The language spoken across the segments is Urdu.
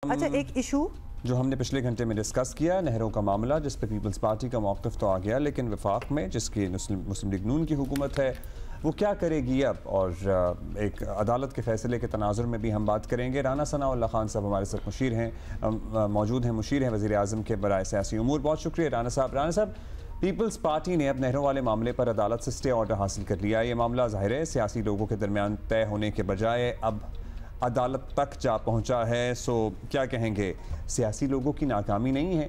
اچھا ایک ایشو جو ہم نے پچھلے گھنٹے میں ڈسکس کیا نہروں کا معاملہ، جس پہ پیپلز پارٹی کا موقف تو آ گیا، لیکن وفاق میں جس کی مسلم لیگ نون کی حکومت ہے وہ کیا کرے گی اب، اور ایک عدالت کے فیصلے کے تناظر میں بھی ہم بات کریں گے۔ رانا ثناء اللہ خان صاحب ہمارے ساتھ موجود ہیں، مشیر ہیں وزیر اعظم کے برائے سیاسی امور۔ بہت شکریہ رانا صاحب۔ پیپلز پارٹی نے اب نہروں والے معاملے پر عدالت سے اسٹے آرڈر حاصل کر لیا۔ یہ معاملہ ظاہر ہے سیاسی لوگوں کے درمیان طے ہونے کے بجائے اب عدالت تک جا پہنچا ہے، سو کیا کہیں گے، سیاسی لوگوں کی ناکامی نہیں ہے؟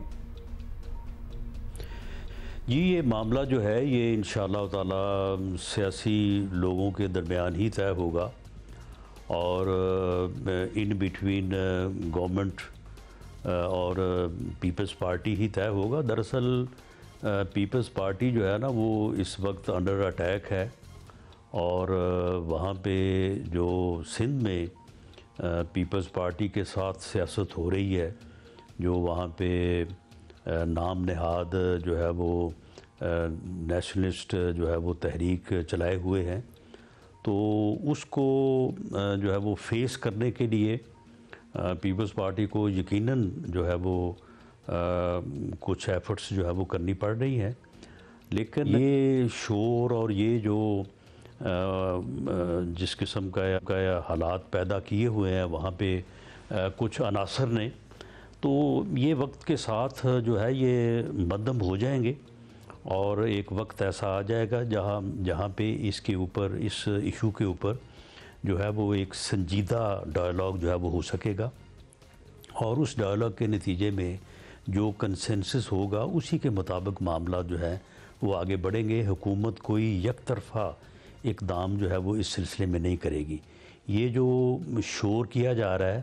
جی یہ معاملہ جو ہے یہ انشاءاللہ تعالی سیاسی لوگوں کے درمیان ہی طے ہوگا، اور ان بٹوین گورنمنٹ اور پیپلز پارٹی ہی طے ہوگا۔ دراصل پیپلز پارٹی جو ہے نا وہ اس وقت انڈر اٹیک ہے، اور وہاں پہ جو سندھ میں پیپلز پارٹی کے ساتھ سیاست ہو رہی ہے، جو وہاں پہ نام نہاد جو ہے وہ نیشنلسٹ جو ہے وہ تحریک چلائے ہوئے ہیں، تو اس کو جو ہے وہ فیس کرنے کے لیے پیپلز پارٹی کو یقیناً جو ہے وہ کچھ ایفرٹس جو ہے وہ کرنی پڑ رہی ہیں، لیکن یہ شور اور یہ جو جس قسم کا حالات پیدا کیے ہوئے ہیں وہاں پہ کچھ عناصر نے، تو یہ وقت کے ساتھ جو ہے یہ مدھم ہو جائیں گے، اور ایک وقت ایسا آ جائے گا جہاں پہ اس کے اوپر، اس ایشو کے اوپر جو ہے وہ ایک سنجیدہ ڈائلاگ جو ہے وہ ہو سکے گا، اور اس ڈائلاگ کے نتیجے میں جو کنسنسس ہوگا اسی کے مطابق معاملات جو ہے وہ آگے بڑھیں گے۔ حکومت کوئی یک طرفہ اقدام جو ہے وہ اس سلسلے میں نہیں کرے گی۔ یہ جو شور کیا جا رہا ہے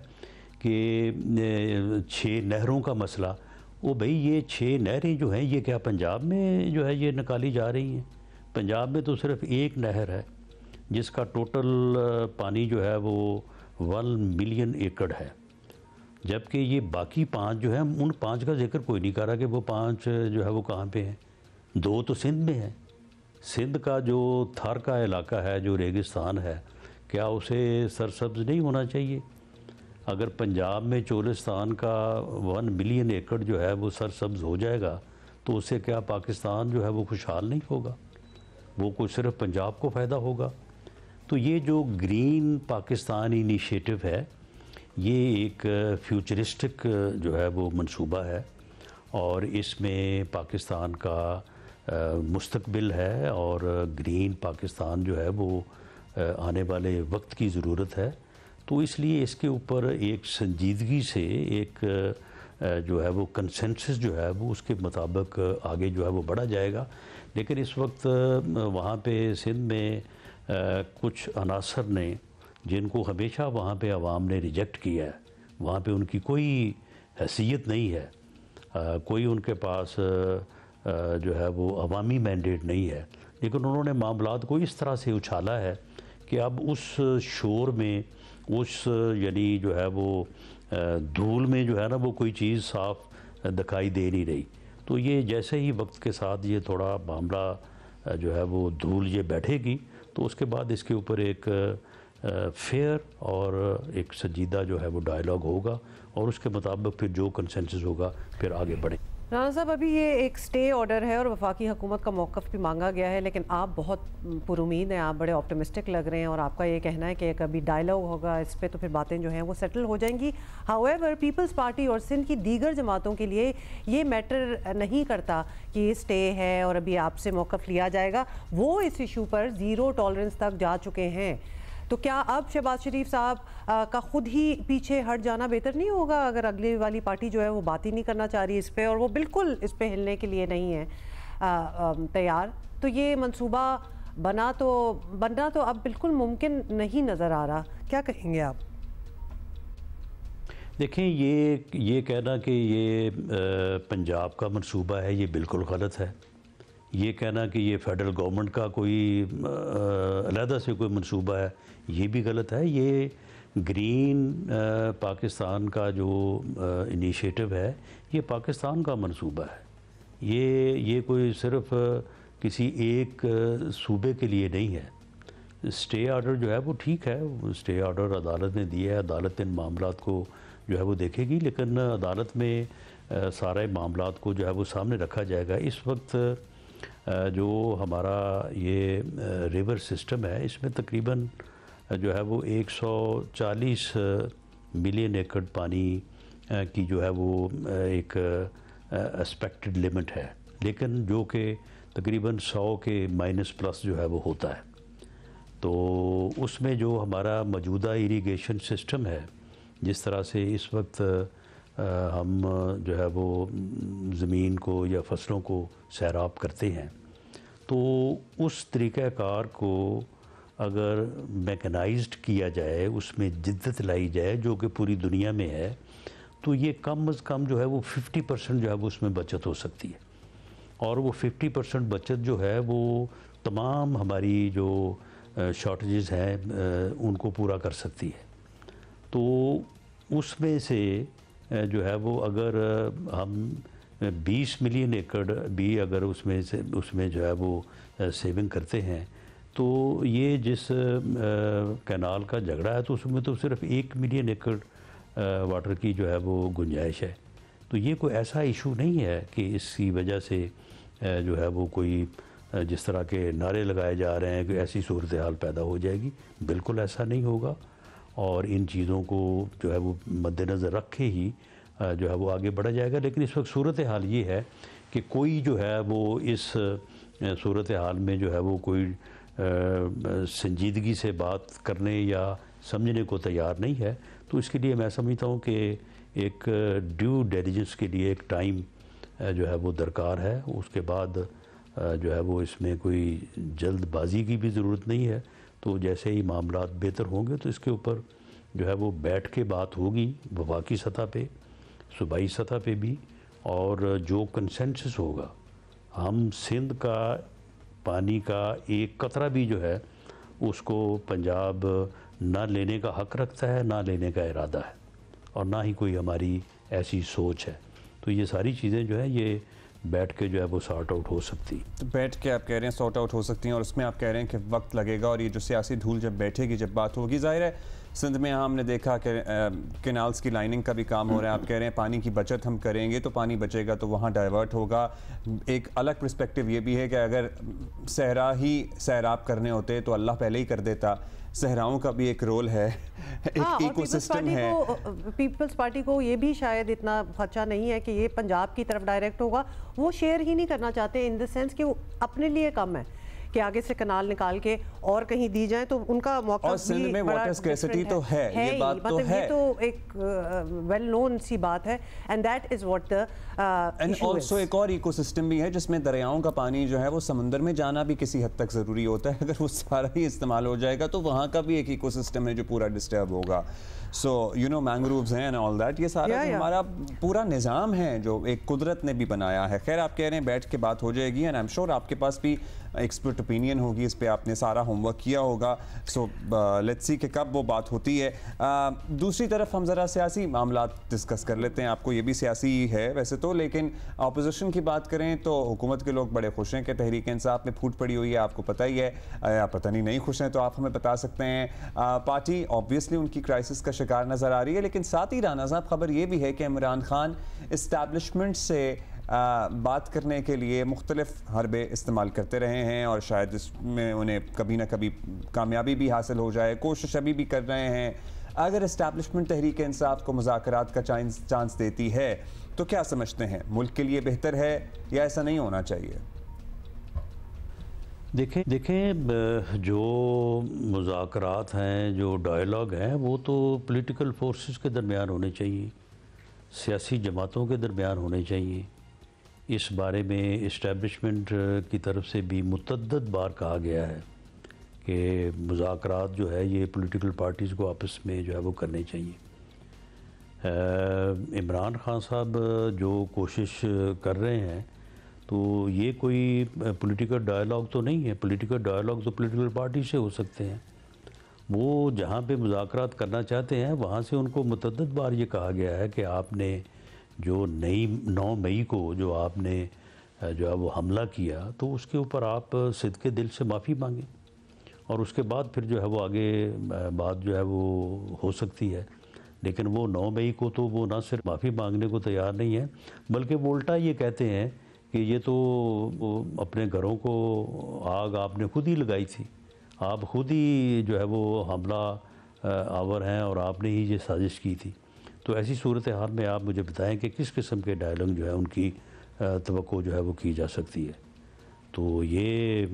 کہ 6 نہروں کا مسئلہ، وہ بھئی یہ 6 نہریں جو ہیں یہ کیا پنجاب میں جو ہے یہ نکالی جا رہی ہیں؟ پنجاب میں تو صرف ایک نہر ہے جس کا ٹوٹل پانی جو ہے وہ 1 ملین ایکڑ ہے، جبکہ یہ باقی 5 جو ہیں ان 5 کا ذکر کوئی نہیں کر رہا کہ وہ 5 جو ہے وہ کہاں پہ ہیں۔ 2 تو سندھ میں ہیں۔ سندھ کا جو تھر کا علاقہ ہے، جو ریگستان ہے، کیا اسے سرسبز نہیں ہونا چاہیے؟ اگر پنجاب میں چولستان کا 1 ملین ایکڑ جو ہے وہ سرسبز ہو جائے گا تو اس سے کیا پاکستان جو ہے وہ خوشحال نہیں ہوگا؟ وہ کوئی صرف پنجاب کو فائدہ ہوگا؟ تو یہ جو گرین پاکستان انیشیٹو ہے، یہ ایک فیوچرسٹک جو ہے وہ منصوبہ ہے، اور اس میں پاکستان کا مستقبل ہے، اور گرین پاکستان جو ہے وہ آنے والے وقت کی ضرورت ہے۔ تو اس لیے اس کے اوپر ایک سنجیدگی سے ایک جو ہے وہ کنسنسس جو ہے وہ اس کے مطابق آگے جو ہے وہ بڑھا جائے گا، لیکن اس وقت وہاں پہ سندھ میں کچھ عناصر نے جن کو ہمیشہ وہاں پہ عوام نے ریجیکٹ کیا ہے، وہاں پہ ان کی کوئی حیثیت نہیں ہے، کوئی ان کے پاس جو ہے وہ عوامی مینڈیٹ نہیں ہے، لیکن انہوں نے معاملات کو اس طرح سے اچھالا ہے کہ اب اس شور میں، اس یعنی جو ہے وہ دھول میں جو ہے نا وہ کوئی چیز صاف دکھائی دے نہیں رہی۔ تو یہ جیسے ہی وقت کے ساتھ یہ تھوڑا معاملہ جو ہے وہ دھول یہ بیٹھے گی، تو اس کے بعد اس کے اوپر ایک فیئر اور ایک سنجیدہ جو ہے وہ ڈائلاگ ہوگا، اور اس کے مطابق پھر جو کنسنسس ہوگا پھر آگے بڑھیں۔ رانا صاحب ابھی یہ ایک سٹے آرڈر ہے اور وفاقی حکومت کا موقف بھی مانگا گیا ہے، لیکن آپ بہت پر امید ہیں، آپ بڑے آپٹمسٹک لگ رہے ہیں، اور آپ کا یہ کہنا ہے کہ کبھی ڈائلاگ ہوگا اس پہ تو پھر باتیں جو ہیں وہ سیٹل ہو جائیں گی۔ ہاؤیور پیپلز پارٹی اور سندھ کی دیگر جماعتوں کے لیے یہ میٹر نہیں کرتا کہ یہ سٹے ہے اور ابھی آپ سے موقف لیا جائے گا، وہ اس ایشو پر 0 ٹالرنس تک جا چکے ہیں۔ تو کیا اب شہباز شریف صاحب کا خود ہی پیچھے ہٹ جانا بہتر نہیں ہوگا، اگر اگلی والی پارٹی جو ہے وہ بات ہی نہیں کرنا چاہ رہی اس پہ، اور وہ بالکل اس پہ ہلنے کے لیے نہیں ہے تیار؟ تو یہ منصوبہ بننا تو اب بالکل ممکن نہیں نظر آ رہا، کیا کہیں گے آپ؟ دیکھیں یہ کہنا کہ یہ پنجاب کا منصوبہ ہے یہ بالکل غلط ہے۔ یہ کہنا کہ یہ فیڈرل گورنمنٹ کا کوئی علیحدہ سے کوئی منصوبہ ہے یہ بھی غلط ہے۔ یہ گرین پاکستان کا جو انیشیٹو ہے یہ پاکستان کا منصوبہ ہے، یہ کوئی صرف کسی ایک صوبے کے لیے نہیں ہے۔ اسٹے آرڈر جو ہے وہ ٹھیک ہے، اسٹے آرڈر عدالت نے دیا ہے، عدالت ان معاملات کو جو ہے وہ دیکھے گی، لیکن عدالت میں سارے معاملات کو جو ہے وہ سامنے رکھا جائے گا۔ اس وقت جو ہمارا یہ ریور سسٹم ہے، اس میں تقریباً جو ہے وہ 140 ملین ایکڑ پانی کی جو ہے وہ ایک ایکسپیکٹڈ لمٹ ہے، لیکن جو کہ تقریباً 100 کے مائنس پلس جو ہے وہ ہوتا ہے۔ تو اس میں جو ہمارا موجودہ ایریگیشن سسٹم ہے، جس طرح سے اس وقت ہم جو ہے وہ زمین کو یا فصلوں کو سیراب کرتے ہیں، تو اس طریقہ کار کو اگر میکنائزڈ کیا جائے، اس میں جدت لائی جائے جو کہ پوری دنیا میں ہے، تو یہ کم از کم جو ہے وہ 50% جو ہے وہ اس میں بچت ہو سکتی ہے، اور وہ 50% بچت جو ہے وہ تمام ہماری جو شارٹیجز ہیں ان کو پورا کر سکتی ہے۔ تو اس میں سے جو ہے وہ اگر ہم 20 ملین ایکڑ بھی اگر اس میں جو ہے وہ سیونگ کرتے ہیں، تو یہ جس کینال کا جھگڑا ہے تو اس میں تو صرف 1 ملین ایکڑ واٹر کی جو ہے وہ گنجائش ہے۔ تو یہ کوئی ایسا ایشو نہیں ہے کہ اس کی وجہ سے جو ہے وہ کوئی جس طرح کے نعرے لگائے جا رہے ہیں کہ ایسی صورتحال پیدا ہو جائے گی، بالکل ایسا نہیں ہوگا، اور ان چیزوں کو جو ہے وہ مد نظر رکھے ہی جو ہے وہ آگے بڑھا جائے گا۔ لیکن اس وقت صورتحال یہ ہے کہ کوئی جو ہے وہ اس صورتحال میں جو ہے وہ کوئی سنجیدگی سے بات کرنے یا سمجھنے کو تیار نہیں ہے۔ تو اس کے لیے میں سمجھتا ہوں کہ ایک ڈیو ڈیلیجنس کے لیے ایک ٹائم جو ہے وہ درکار ہے۔ اس کے بعد جو ہے وہ اس میں کوئی جلد بازی کی بھی ضرورت نہیں ہے۔ تو جیسے ہی معاملات بہتر ہوں گے تو اس کے اوپر جو ہے وہ بیٹھ کے بات ہوگی، وفاقی سطح پہ، صوبائی سطح پہ بھی، اور جو کنسنسس ہوگا۔ ہم سندھ کا پانی کا ایک قطرہ بھی جو ہے اس کو پنجاب نہ لینے کا حق رکھتا ہے، نہ لینے کا ارادہ ہے، اور نہ ہی کوئی ہماری ایسی سوچ ہے۔ تو یہ ساری چیزیں جو ہیں یہ بیٹھ کے جو ہے وہ سارٹ آؤٹ ہو سکتی ہیں۔ بیٹھ کے آپ کہہ رہے ہیں سارٹ آؤٹ ہو سکتی ہیں، اور اس میں آپ کہہ رہے ہیں کہ وقت لگے گا، اور یہ جو سیاسی دھول جب بیٹھے گی، جب بات ہوگی، ظاہر ہے سندھ میں ہم نے دیکھا کہ کینالز کی لائننگ کا بھی کام ہو رہا ہے۔ آپ کہہ رہے ہیں پانی کی بچت ہم کریں گے تو پانی بچے گا تو وہاں ڈائیورٹ ہوگا۔ ایک الگ پرسپیکٹیو یہ بھی ہے کہ اگر صحرا ہی سیراب کرنے ہوتے تو اللہ پہلے ہی کر دیتا۔ صحراؤں کا بھی ایک رول ہے، ایک ایکو سسٹم ہے۔ پیپلز پارٹی کو یہ بھی شاید اتنا خدشہ نہیں ہے کہ یہ پنجاب کی طرف ڈائریکٹ ہوگا، وہ شیئر ہی نہیں کرنا چاہتے، ان دا سینس کہ وہ اپنے لیے کم ہے کہ آگے سے کنال نکال کے اور کہیں دی جائیں، تو ان کا موقع اور سندھ میں واٹر سکیرسٹی تو ہے، یہ بات تو ہے، یہ تو ایک ویل نون سی بات ہے، and that is what the issue is. Also ایک اور ایکو سسٹم بھی ہے جس میں دریاؤں کا پانی جو ہے وہ سمندر میں جانا بھی کسی حد تک ضروری ہوتا ہے۔ اگر وہ سارا ہی استعمال ہو جائے گا تو وہاں کا بھی ایک ایکو سسٹم ہے جو پورا ڈسٹرب ہوگا۔ سو یو نو مینگرووز ہیں اینڈ آل دیٹ، یہ سارا ہمارا پورا نظام ہے جو ایک قدرت نے بھی بنایا ہے۔ خیر آپ کہہ رہے ہیں بیٹھ کے بات ہو جائے گی، اینڈ آئی ایم شیور آپ کے پاس بھی ایکسپرٹ اوپینین ہوگی، اس پہ آپ نے سارا ہوم ورک کیا ہوگا۔ سو لیٹس سی کہ کب وہ بات ہوتی ہے۔ دوسری طرف ہم ذرا سیاسی معاملات ڈسکس کر لیتے ہیں۔ آپ کو یہ بھی سیاسی ہے ویسے تو، لیکن اپوزیشن کی بات کریں تو حکومت کے لوگ بڑے خوش ہیں کہ تحریک انصاف میں پھوٹ پڑی ہوئی ہے، آپ کو پتہ ہی ہے، یا پتہ نہیں خوش ہیں تو آپ ہمیں بتا سکتے ہیں۔ پارٹی آبویسلی ان کی کرائسس کا شکار نظر آ رہی ہے، لیکن ساتھ ہی رانا صاحب خبر یہ بھی ہے کہ عمران خان اسٹیبلشمنٹ سے بات کرنے کے لیے مختلف حربے استعمال کرتے رہے ہیں، اور شاید اس میں انہیں کبھی نہ کبھی کامیابی بھی حاصل ہو جائے، کوشش ابھی بھی کر رہے ہیں۔ اگر اسٹیبلشمنٹ تحریک انصاف کو مذاکرات کا چانس دیتی ہے تو کیا سمجھتے ہیں ملک کے لیے بہتر ہے یا ایسا نہیں ہونا چاہیے؟ دیکھیں جو مذاکرات ہیں، جو ڈائیلاگ ہیں، وہ تو پولیٹیکل فورسز کے درمیان ہونے چاہیے، سیاسی جماعتوں کے درمیان ہونے چاہیے۔ اس بارے میں اسٹیبلشمنٹ کی طرف سے بھی متعدد بار کہا گیا ہے کہ مذاکرات جو ہے یہ پولیٹیکل پارٹیز کو آپس میں جو ہے وہ کرنے چاہیے۔ عمران خان صاحب جو کوشش کر رہے ہیں تو یہ کوئی پولیٹیکل ڈائیلاگ تو نہیں ہے۔ پولیٹیکل ڈائیلاگ تو پولیٹیکل پارٹی سے ہو سکتے ہیں۔ وہ جہاں پہ مذاکرات کرنا چاہتے ہیں وہاں سے ان کو متعدد بار یہ کہا گیا ہے کہ آپ نے جو 9 مئی کو جو آپ نے جو ہے وہ حملہ کیا تو اس کے اوپر آپ صدقے دل سے معافی مانگیں، اور اس کے بعد پھر جو ہے وہ آگے بات جو ہے وہ ہو سکتی ہے۔ لیکن وہ 9 مئی کو تو وہ نہ صرف معافی مانگنے کو تیار نہیں ہے، بلکہ وہ الٹا یہ کہتے ہیں کہ یہ تو اپنے گھروں کو آگ آپ نے خود ہی لگائی تھی، آپ خود ہی جو ہے وہ حملہ آور ہیں اور آپ نے ہی یہ سازش کی تھی۔ تو ایسی صورتحال میں آپ مجھے بتائیں کہ کس قسم کے ڈائلاگ جو ہے ان کی توقع جو ہے وہ کی جا سکتی ہے۔ تو یہ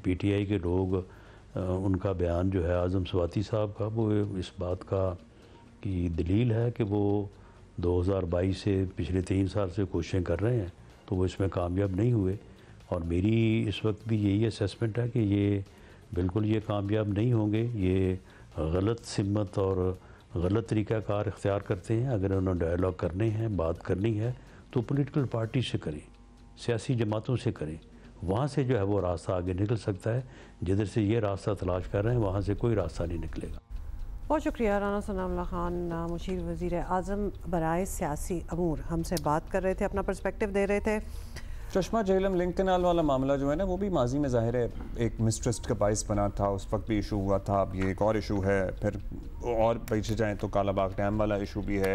پی ٹی آئی کے لوگ ان کا بیان جو ہے اعظم سواتی صاحب کا، وہ اس بات کا کی دلیل ہے کہ وہ 2022 سے پچھلے 3 سال سے کوششیں کر رہے ہیں تو وہ اس میں کامیاب نہیں ہوئے، اور میری اس وقت بھی یہی اسیسمنٹ ہے کہ یہ بالکل یہ کامیاب نہیں ہوں گے۔ یہ غلط سمت اور غلط طریقہ کار اختیار کرتے ہیں۔ اگر انہوں نے ڈائلاگ کرنے ہیں، بات کرنی ہے تو پولیٹیکل پارٹی سے کریں، سیاسی جماعتوں سے کریں، وہاں سے جو ہے وہ راستہ آگے نکل سکتا ہے۔ جدھر سے یہ راستہ تلاش کر رہے ہیں وہاں سے کوئی راستہ نہیں نکلے گا۔ بہت شکریہ رانا ثناء اللہ خان، مشیر وزیر اعظم برائے سیاسی امور، ہم سے بات کر رہے تھے، اپنا پرسپیکٹیو دے رہے تھے۔ چشمہ جہلم لنک کنال والا معاملہ جو ہے نا وہ بھی ماضی میں ظاہر ہے ایک مسٹرسٹ کا باعث بنا تھا، اس وقت بھی ایشو ہوا تھا، اب یہ ایک اور ایشو ہے، پھر اور پیچھے جائیں تو کالا باغ ڈیم والا ایشو بھی ہے،